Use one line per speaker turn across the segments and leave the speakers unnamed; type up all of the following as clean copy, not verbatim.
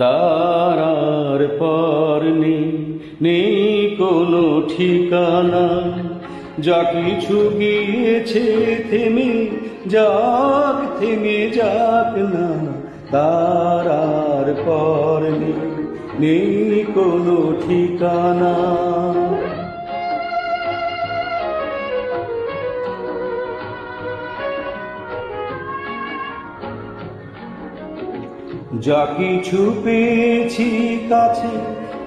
তার আর পর নেই কোনো ঠিকানা। যা কিছু গিয়েছে থেমে যাক না, তার আর পর নেই কোনো ঠিকানা। যা কিছু পেয়েছি কাছে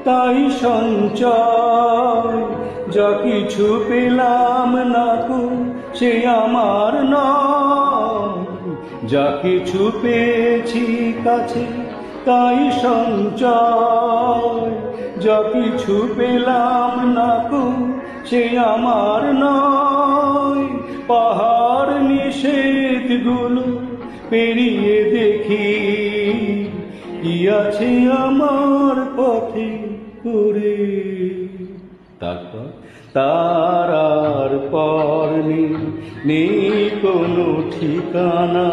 তাই সঞ্চয়, যা কিছু পেলাম না কো সে আমার নয়। যা কিছু পেয়েছি কাছে তাই সঞ্চয়, যা কিছু পেলাম না কো সে আমার নয়। পাহাড় নিষেধগুলো পেরিয়ে দেখি কি আছে আমার পথে করে। তারপর তার আর পর নেই কোনো ঠিকানা।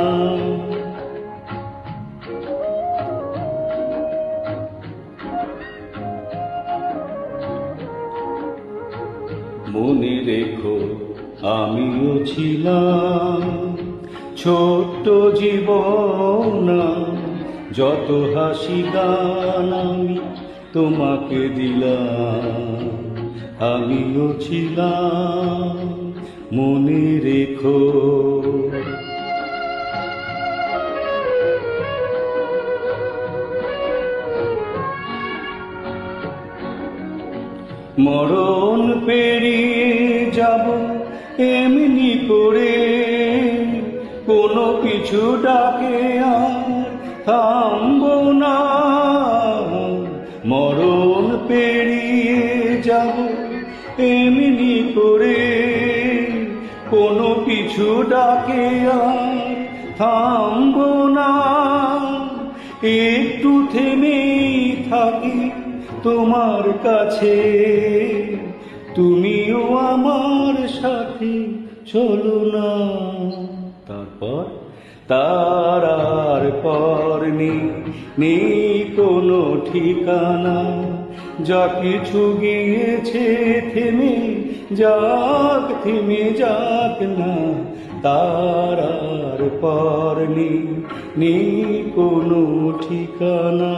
মনে রেখো আমিও ছিলাম ছোট্ট জীবন, যত হাসি গান আমি তোমাকে দিলাম। আমিও ছিলাম মনে রেখো। মরণ পেরিয়ে যাব এমনি করে, কোনো কিছু ডাকে আর থামবো না। মরণ পেরিয়ে যাব এমনি করে, কোনো কিছু ডাকে আর থামবো না। একটু থেমেই থাকি তোমার কাছে, তুমিও আমার সাথে চলো না। তারপর তার আর পর নেই কোনো ঠিকানা। যা কিছু গিয়েছে থেমে যাক না, তার আর পর নেই কোনো ঠিকানা।